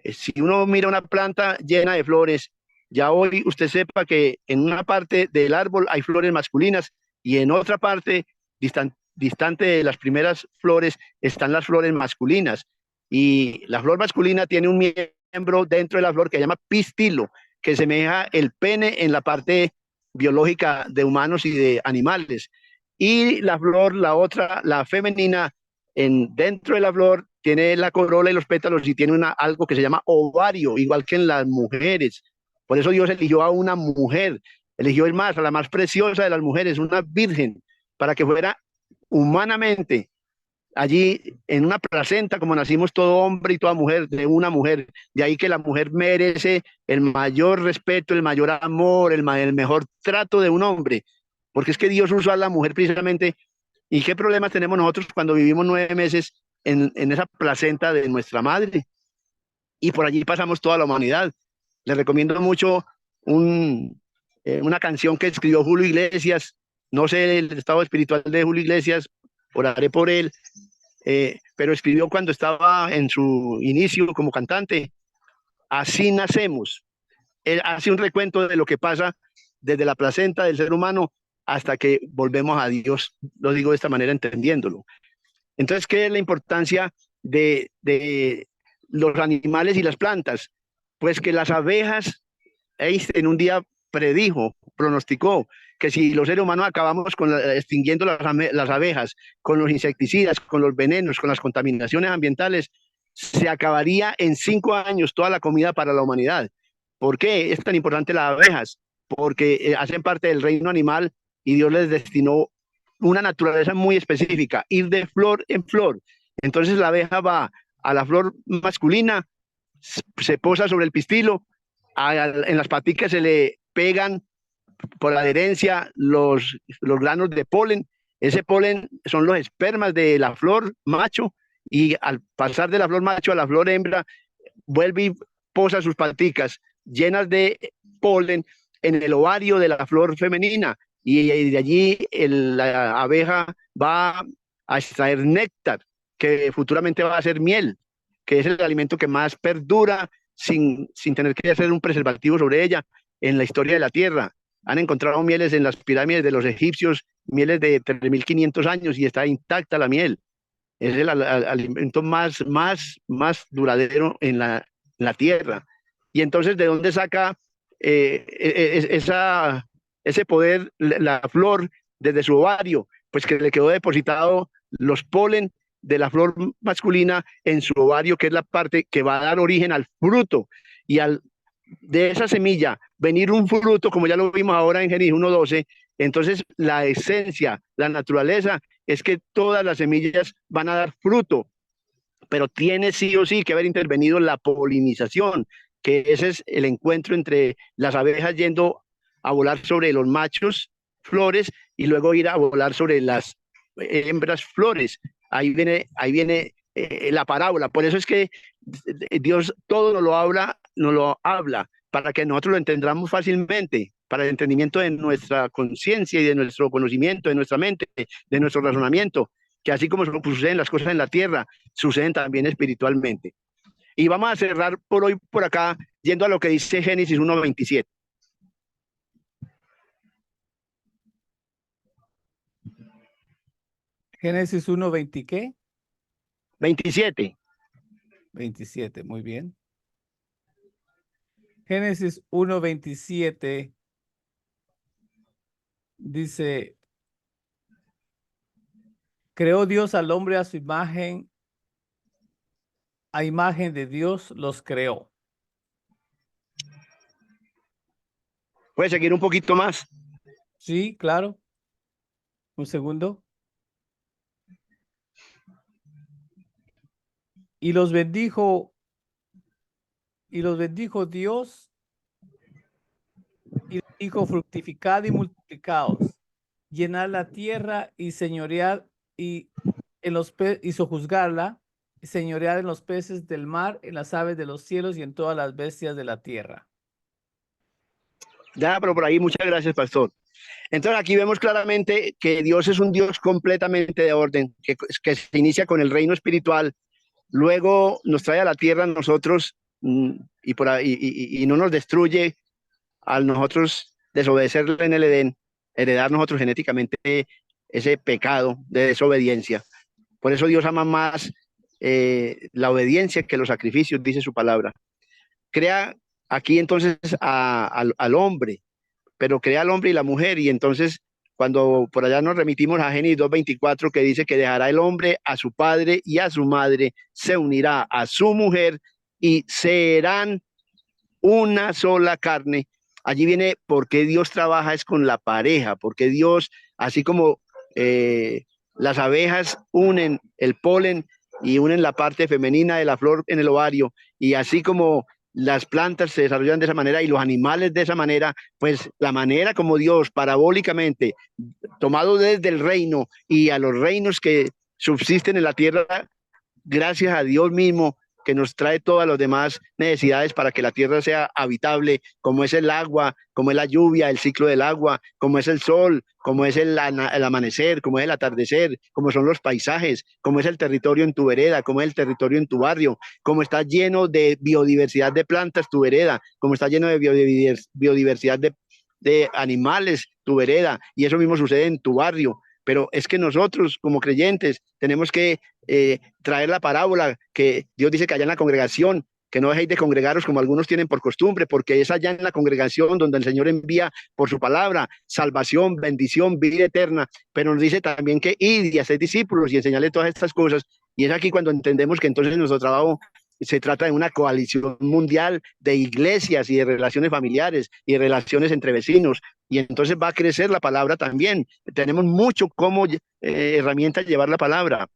S3: Si uno mira una planta llena de flores ya hoy usted sepa que en una parte del árbol hay flores masculinas y en otra parte, distante de las primeras flores, están las flores masculinas. Y la flor masculina tiene un miembro dentro de la flor que se llama pistilo, que semeja el pene en la parte biológica de humanos y de animales. Y la flor, la otra, la femenina, dentro de la flor tiene la corola y los pétalos y tiene algo que se llama ovario, igual que en las mujeres. Por eso Dios eligió a una mujer, eligió a la más preciosa de las mujeres, una virgen, para que fuera humanamente allí en una placenta, como nacimos todo hombre y toda mujer, de una mujer. De ahí que la mujer merece el mayor respeto, el mayor amor, el mejor trato de un hombre, porque es que Dios usó a la mujer precisamente. ¿Y qué problemas tenemos nosotros cuando vivimos 9 meses en esa placenta de nuestra madre? Y por allí pasamos toda la humanidad. Les recomiendo mucho una canción que escribió Julio Iglesias. No sé el estado espiritual de Julio Iglesias, oraré por él, pero escribió cuando estaba en su inicio como cantante. Así nacemos. Él hace un recuento de lo que pasa desde la placenta del ser humano hasta que volvemos a Dios. Lo digo de esta manera, entendiéndolo. Entonces, ¿qué es la importancia de los animales y las plantas? Pues que las abejas, Einstein un día predijo, pronosticó, que si los seres humanos acabamos extinguiendo las abejas, con los insecticidas, con los venenos, con las contaminaciones ambientales, se acabaría en 5 años toda la comida para la humanidad. ¿Por qué es tan importante las abejas? Porque hacen parte del reino animal y Dios les destinó una naturaleza muy específica, ir de flor en flor. Entonces la abeja va a la flor masculina, se posa sobre el pistilo, en las paticas se le pegan por adherencia los granos de polen. Ese polen son los espermas de la flor macho y al pasar de la flor macho a la flor hembra, vuelve y posa sus paticas llenas de polen en el ovario de la flor femenina y de allí la abeja va a extraer néctar que futuramente va a ser miel, que es el alimento que más perdura sin tener que hacer un preservativo sobre ella en la historia de la Tierra. Han encontrado mieles en las pirámides de los egipcios, mieles de 3.500 años y está intacta la miel. Es el alimento más duradero en la Tierra. Y entonces, ¿de dónde saca ese poder la flor desde su ovario? Pues que le quedó depositado los polen de la flor masculina en su ovario, que es la parte que va a dar origen al fruto. Y de esa semilla venir un fruto, como ya lo vimos ahora en Génesis 1:12, entonces la esencia, la naturaleza, es que todas las semillas van a dar fruto, pero tiene sí o sí que haber intervenido la polinización, que ese es el encuentro entre las abejas yendo a volar sobre los machos flores y luego ir a volar sobre las hembras flores. Ahí viene la parábola. Por eso es que Dios todo nos lo habla para que nosotros lo entendamos fácilmente, para el entendimiento de nuestra conciencia y de nuestro conocimiento, de nuestra mente, de nuestro razonamiento, que así como suceden las cosas en la tierra, suceden también espiritualmente. Y vamos a cerrar por hoy por acá, yendo a lo que dice Génesis 1:27.
S2: Génesis 1:20, ¿qué?
S3: 27.
S2: 27, muy bien. Génesis 1:27 dice, creó Dios al hombre a su imagen, a imagen de Dios los creó.
S3: ¿Puede seguir un poquito más?
S2: Sí, claro. Un segundo. Y los bendijo Dios y dijo, fructificad y multiplicaos, llenad la tierra y señoread y sojuzgarla, y señoread en los peces del mar, en las aves de los cielos y en todas las bestias de la tierra.
S3: Ya, pero por ahí, muchas gracias, pastor. Entonces aquí vemos claramente que Dios es un Dios completamente de orden, que se inicia con el reino espiritual, luego nos trae a la tierra a nosotros y no nos destruye al nosotros desobedecerle en el Edén, heredar nosotros genéticamente ese pecado de desobediencia. Por eso Dios ama más la obediencia que los sacrificios, dice su palabra. Crea aquí entonces al hombre, pero crea al hombre y la mujer, y entonces cuando por allá nos remitimos a Génesis 2:24, que dice que dejará el hombre a su padre y a su madre, se unirá a su mujer y serán una sola carne. Allí viene por qué Dios trabaja es con la pareja, porque Dios, así como las abejas unen el polen y unen la parte femenina de la flor en el ovario, y así como las plantas se desarrollan de esa manera y los animales de esa manera, pues la manera como Dios parabólicamente, tomado desde el reino y a los reinos que subsisten en la tierra, gracias a Dios mismo que nos trae todas las demás necesidades para que la tierra sea habitable, como es el agua, como es la lluvia, el ciclo del agua, como es el sol, como es el amanecer, como es el atardecer, como son los paisajes, como es el territorio en tu vereda, como es el territorio en tu barrio, como está lleno de biodiversidad de plantas tu vereda, como está lleno de biodiversidad de animales tu vereda, y eso mismo sucede en tu barrio. Pero es que nosotros como creyentes tenemos que traer la parábola que Dios dice que allá en la congregación, que no dejéis de congregaros como algunos tienen por costumbre, porque es allá en la congregación donde el Señor envía por su palabra salvación, bendición, vida eterna, pero nos dice también que id y haced discípulos y enseñarle todas estas cosas, y es aquí cuando entendemos que entonces nuestro trabajo se trata de una coalición mundial de iglesias y de relaciones familiares y de relaciones entre vecinos, y entonces va a crecer la palabra también. Tenemos mucho como herramienta llevar la palabra,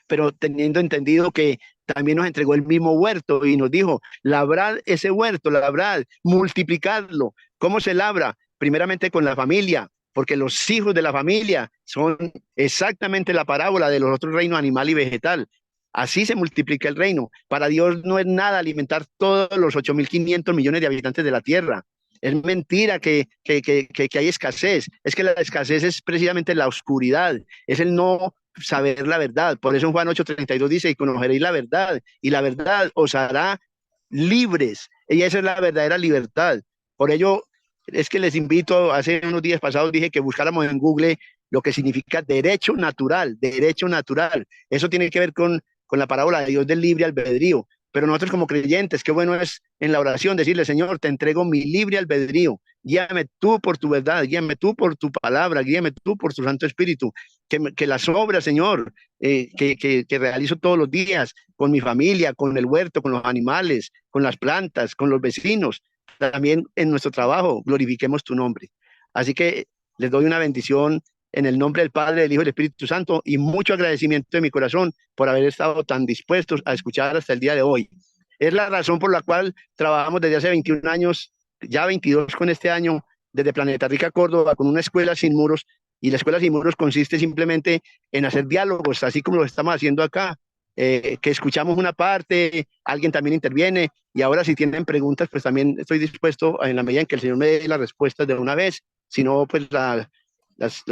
S3: pero teniendo entendido que también nos entregó el mismo huerto y nos dijo, labrad ese huerto, labrad, multiplicadlo. ¿Cómo se labra? Primeramente con la familia, porque los hijos de la familia son exactamente la parábola de los otros reinos animal y vegetal. Así se multiplica el reino. Para Dios no es nada alimentar todos los 8.500 millones de habitantes de la tierra. Es mentira que hay escasez. Es que la escasez es precisamente la oscuridad, es el no saber la verdad. Por eso en Juan 8:32 dice, y conoceréis la verdad, y la verdad os hará libres. Y esa es la verdadera libertad. Por ello, es que les invito, hace unos días pasados dije que buscáramos en Google lo que significa derecho natural, derecho natural. Eso tiene que ver con la parábola de Dios del libre albedrío. Pero nosotros como creyentes, qué bueno es en la oración decirle, Señor, te entrego mi libre albedrío. Guíame tú por tu verdad, guíame tú por tu palabra, guíame tú por tu Santo Espíritu. Que las obras, Señor, que realizo todos los días con mi familia, con el huerto, con los animales, con las plantas, con los vecinos, también en nuestro trabajo, glorifiquemos tu nombre. Así que les doy una bendición en el nombre del Padre, del Hijo y del Espíritu Santo, y mucho agradecimiento de mi corazón por haber estado tan dispuestos a escuchar hasta el día de hoy. Es la razón por la cual trabajamos desde hace 21 años, ya 22 con este año, desde Planeta Rica, Córdoba, con una escuela sin muros, y la escuela sin muros consiste simplemente en hacer diálogos, así como lo estamos haciendo acá, que escuchamos una parte, alguien también interviene, y ahora si tienen preguntas, pues también estoy dispuesto, en la medida en que el Señor me dé las respuestas de una vez, si no, pues las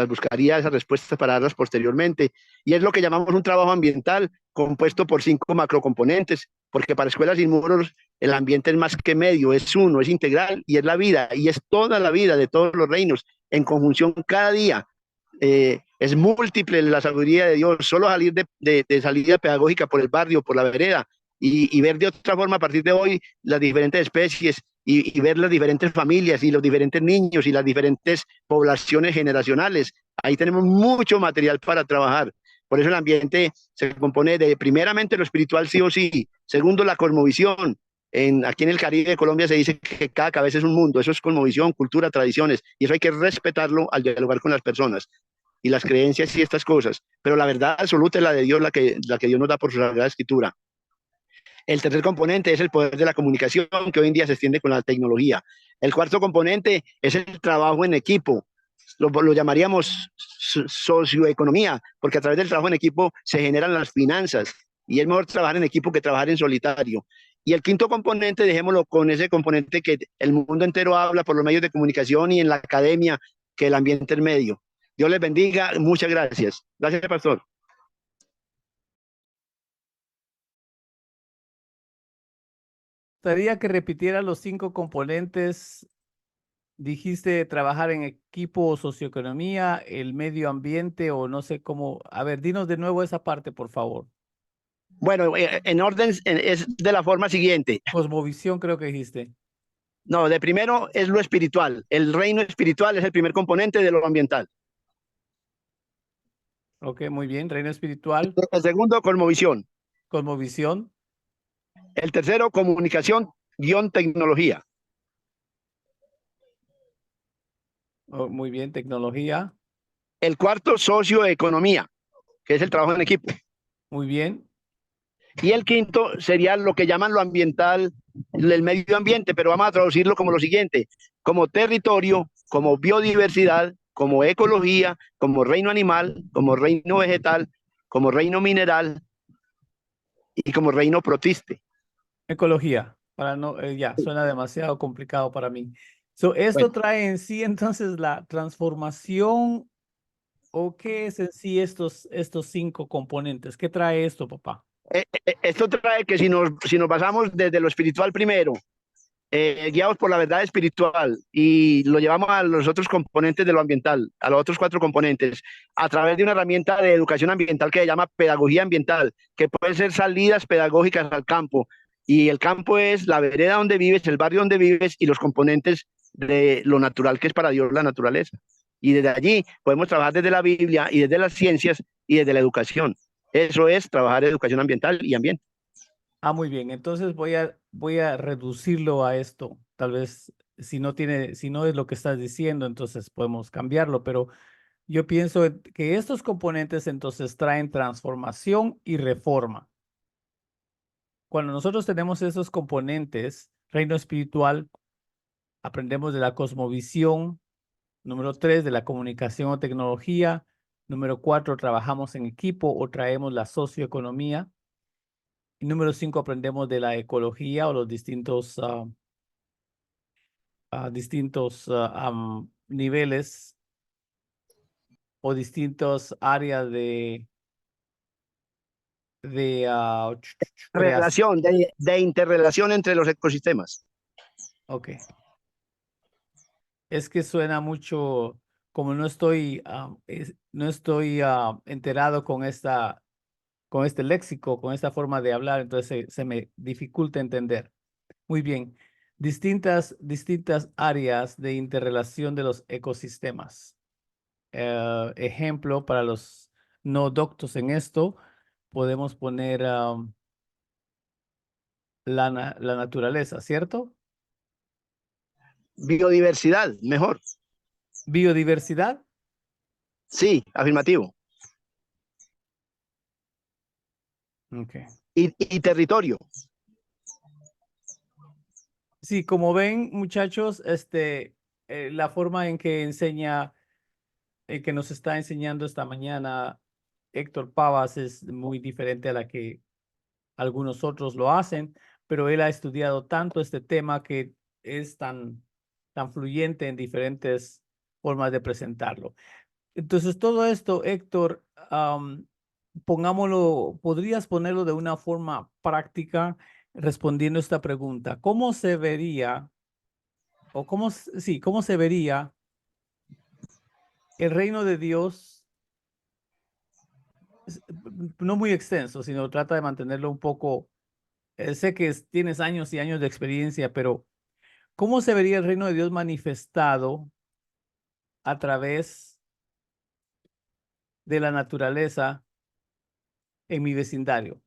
S3: buscaría esas respuestas para darlas posteriormente. Y es lo que llamamos un trabajo ambiental compuesto por 5 macrocomponentes, porque para Escuelas Sin Muros el ambiente es más que medio, es uno, es integral y es la vida, y es toda la vida de todos los reinos en conjunción cada día. Es múltiple la sabiduría de Dios, solo salir de salida pedagógica por el barrio, por la vereda, y ver de otra forma a partir de hoy las diferentes especies y ver las diferentes familias y los diferentes niños y las diferentes poblaciones generacionales. Ahí tenemos mucho material para trabajar. Por eso el ambiente se compone de, primeramente, lo espiritual sí o sí. Segundo, la cosmovisión. Aquí en el Caribe de Colombia se dice que cada cabeza es un mundo. Eso es cosmovisión, cultura, tradiciones. Y eso hay que respetarlo al dialogar con las personas y las creencias y estas cosas. Pero la verdad absoluta es la de Dios, la que Dios nos da por su Sagrada Escritura. El tercer componente es el poder de la comunicación, que hoy en día se extiende con la tecnología. El cuarto componente es el trabajo en equipo. Lo llamaríamos socioeconomía, porque a través del trabajo en equipo se generan las finanzas y es mejor trabajar en equipo que trabajar en solitario. Y el quinto componente, dejémoslo con ese componente que el mundo entero habla por los medios de comunicación y en la academia, que el ambiente es medio. Dios les bendiga. Muchas gracias. Gracias, pastor.
S2: Gustaría que repitiera los 5 componentes Dijiste trabajar en equipo, socioeconomía, el medio ambiente o no sé cómo. A ver, dinos de nuevo esa parte, por favor.
S3: Bueno, en orden es de la forma siguiente.
S2: Cosmovisión creo que dijiste.
S3: No, de primero es lo espiritual. El reino espiritual es el primer componente de lo ambiental.
S2: Ok, muy bien. Reino espiritual,
S3: El segundo, cosmovisión.
S2: cosmovisión.
S3: El tercero, comunicación, guión, tecnología.
S2: Oh, muy bien, tecnología.
S3: El cuarto, socioeconomía, que es el trabajo en equipo.
S2: Muy bien.
S3: Y el quinto sería lo que llaman lo ambiental, el medio ambiente, pero vamos a traducirlo como lo siguiente, como territorio, como biodiversidad, como ecología, como reino animal, como reino vegetal, como reino mineral y como reino protiste.
S2: Ecología. Para no, ya, suena demasiado complicado para mí. So,
S3: Bueno,
S2: ¿esto trae en sí entonces la transformación o qué es en sí estos 5 componentes? ¿Qué trae esto, papá?
S3: esto trae que si nos basamos desde lo espiritual primero, guiados por la verdad espiritual y lo llevamos a los otros componentes de lo ambiental, a los otros 4 componentes, a través de una herramienta de educación ambiental que se llama pedagogía ambiental, que pueden ser salidas pedagógicas al campo. Y el campo es la vereda donde vives, el barrio donde vives y los componentes de lo natural que es para Dios la naturaleza. Y desde allí podemos trabajar desde la Biblia y desde las ciencias y desde la educación. Eso es trabajar educación ambiental y ambiente.
S2: Ah, muy bien. Entonces voy a reducirlo a esto. Tal vez si no es lo que estás diciendo, entonces podemos cambiarlo, pero yo pienso que estos componentes entonces traen transformación y reforma. Cuando nosotros tenemos esos componentes, reino espiritual, aprendemos de la cosmovisión. Número 3, de la comunicación o tecnología. Número 4, trabajamos en equipo o traemos la socioeconomía. Y número 5, aprendemos de la ecología o los distintos niveles o distintas áreas de creación.
S3: Relación, de interrelación entre los ecosistemas.
S2: Ok. Es que suena mucho, como no estoy enterado con este léxico, con esta forma de hablar, entonces se me dificulta entender. Muy bien. Distintas áreas de interrelación de los ecosistemas. Ejemplo, para los no doctos en esto, podemos poner la naturaleza, ¿cierto?
S3: Biodiversidad, mejor.
S2: Biodiversidad.
S3: Sí, afirmativo.
S2: Okay.
S3: Y territorio.
S2: Sí, como ven, muchachos, la forma en que que nos está enseñando esta mañana Héctor Pavas es muy diferente a la que algunos otros lo hacen, pero él ha estudiado tanto este tema que es tan fluyente en diferentes formas de presentarlo. Entonces, todo esto, Héctor, podrías ponerlo de una forma práctica respondiendo esta pregunta. ¿Cómo se vería, o cómo se vería el reino de Dios? No muy extenso, sino trata de mantenerlo un poco. Sé que tienes años y años de experiencia, pero ¿cómo se vería el reino de Dios manifestado a través de la naturaleza en mi vecindario?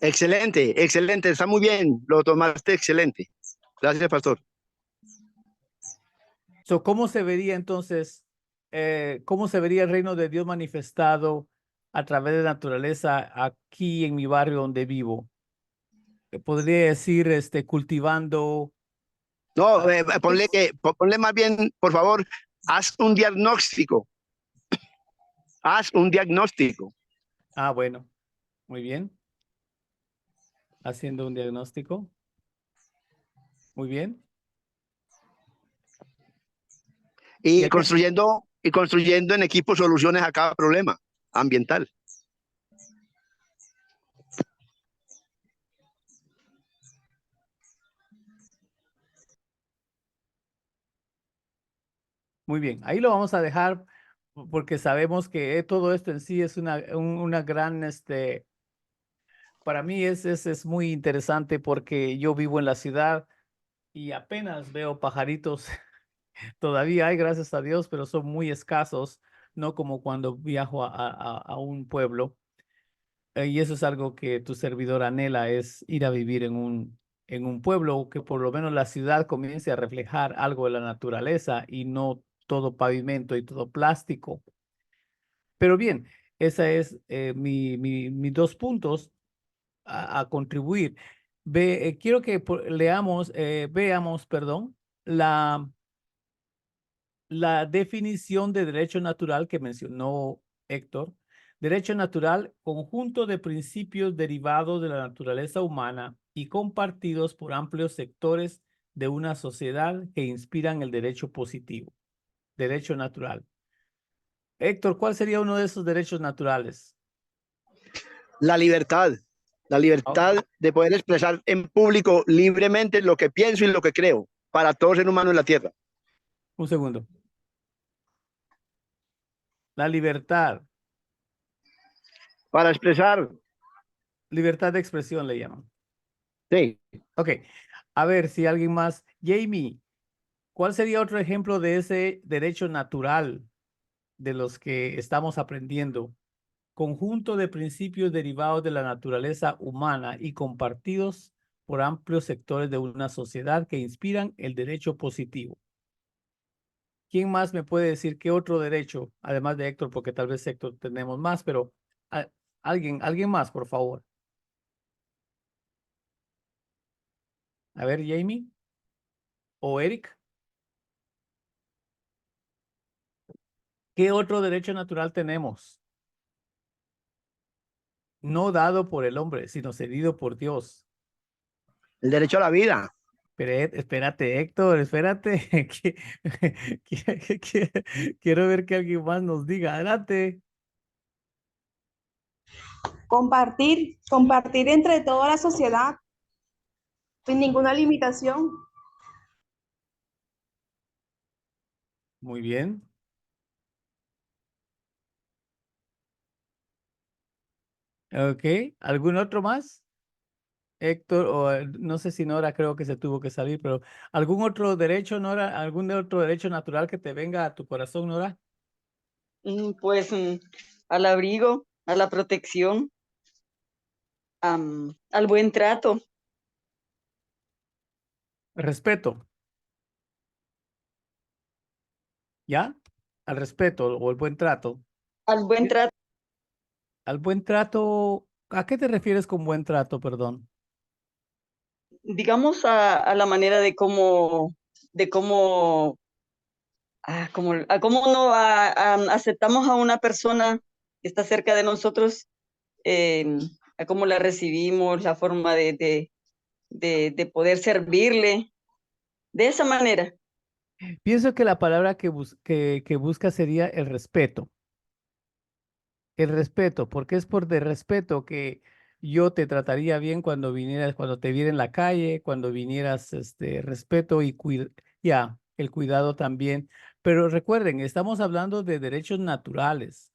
S3: Excelente, excelente, está muy bien, lo tomaste excelente. Gracias, pastor.
S2: So, ¿cómo se vería entonces, cómo se vería el reino de Dios manifestado a través de la naturaleza aquí en mi barrio donde vivo? Podría decir, cultivando.
S3: No,
S2: ah,
S3: ponle más bien, por favor, haz un diagnóstico, haz un diagnóstico.
S2: bueno, muy bien. Haciendo un diagnóstico. Muy bien.
S3: Y
S2: Ya que
S3: construyendo en equipo soluciones a cada problema ambiental.
S2: Muy bien, ahí lo vamos a dejar porque sabemos que todo esto en sí es una gran, para mí es muy interesante porque yo vivo en la ciudad y apenas veo pajaritos. Todavía hay, gracias a Dios, pero son muy escasos, no como cuando viajo a un pueblo. Y eso es algo que tu servidor anhela, es ir a vivir en un pueblo, o que por lo menos la ciudad comience a reflejar algo de la naturaleza y no todo pavimento y todo plástico. Pero bien, esa es mis dos puntos a contribuir. Quiero que veamos, perdón, la definición de derecho natural que mencionó Héctor. Derecho natural, conjunto de principios derivados de la naturaleza humana y compartidos por amplios sectores de una sociedad que inspiran el derecho positivo. Derecho natural. Héctor, ¿cuál sería uno de esos derechos naturales?
S3: La
S2: Ah,
S3: libertad de poder expresar en público libremente lo que pienso y lo que creo para todo ser humano en la tierra.
S2: un segundo. La libertad.
S3: Para expresar,
S2: Libertad de expresión le llaman.
S3: sí,
S2: Ok. A ver si alguien más. Jamie, ¿cuál sería otro ejemplo de ese derecho natural de los que estamos aprendiendo? Conjunto de principios derivados de la naturaleza humana y compartidos por amplios sectores de una sociedad que inspiran el derecho positivo. ¿Quién más me puede decir qué otro derecho, además de Héctor, porque tal vez Héctor tenemos más, pero alguien más, por favor? A ver, Jamie o Eric, ¿qué otro derecho natural tenemos? No dado por el hombre, sino cedido por Dios.
S3: el derecho a la vida.
S2: Espérate, Héctor, espérate. Quiero ver que alguien más nos diga. Adelante.
S5: Compartir entre toda la sociedad sin ninguna limitación.
S2: Muy bien. Ok. ¿Algún otro más? Héctor, o no sé si Nora creo que se tuvo que salir, pero ¿algún otro derecho, Nora? ¿Algún otro derecho natural que te venga a tu corazón, Nora?
S4: Pues al abrigo, a la protección, al buen trato,
S2: Respeto, ¿ya? Al respeto o el buen trato.
S4: al buen
S2: ¿Qué-
S4: trato,
S2: Al buen trato, ¿a qué te refieres con buen trato, perdón?
S4: digamos a la manera de cómo, a cómo no aceptamos a una persona que está cerca de nosotros, eh, a cómo la recibimos, la forma de poder servirle, de esa manera.
S2: Pienso que la palabra que busca sería el respeto. El respeto, porque es por de respeto que yo te trataría bien cuando vinieras, cuando te viera en la calle, cuando vinieras, respeto y ya, el cuidado también. Pero recuerden, estamos hablando de derechos naturales,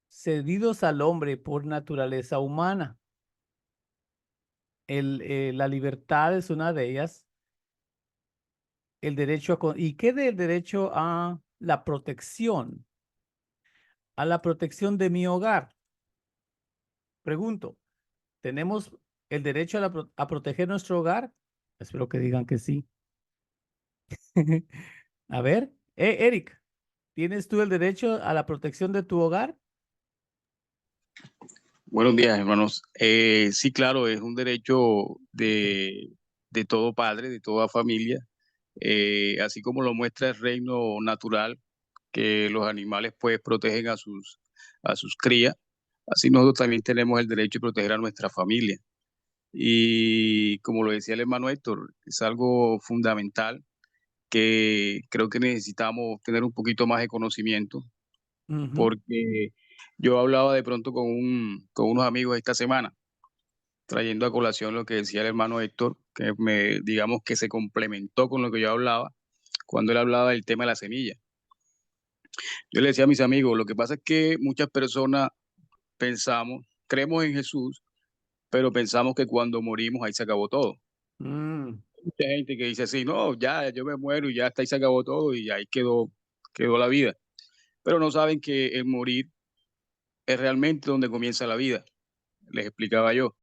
S2: cedidos al hombre por naturaleza humana. La libertad es una de ellas, el derecho ¿y qué del derecho a la protección? A la protección de mi hogar. Pregunto. ¿Tenemos el derecho a proteger nuestro hogar? Espero que digan que sí. A ver, Eric, ¿tienes tú el derecho a la protección de tu hogar?
S6: Buenos días, hermanos. Sí, claro, es un derecho de todo padre, de toda familia, así como lo muestra el reino natural, que los animales pues protegen a sus crías, así nosotros también tenemos el derecho de proteger a nuestra familia. Y como lo decía el hermano Héctor, es algo fundamental que creo que necesitamos tener un poquito más de conocimiento,
S2: Ujú.
S6: porque yo hablaba de pronto con unos amigos esta semana trayendo a colación lo que decía el hermano Héctor, que digamos que se complementó con lo que yo hablaba, cuando él hablaba del tema de la semilla. Yo le decía a mis amigos, lo que pasa es que muchas personas creemos en Jesús, pero pensamos que cuando morimos ahí se acabó todo.
S2: Mm,
S6: Mucha gente que dice así, no, ya, yo me muero y ya hasta ahí se acabó todo y ahí quedó la vida. Pero no saben que el morir es realmente donde comienza la vida. Les explicaba yo.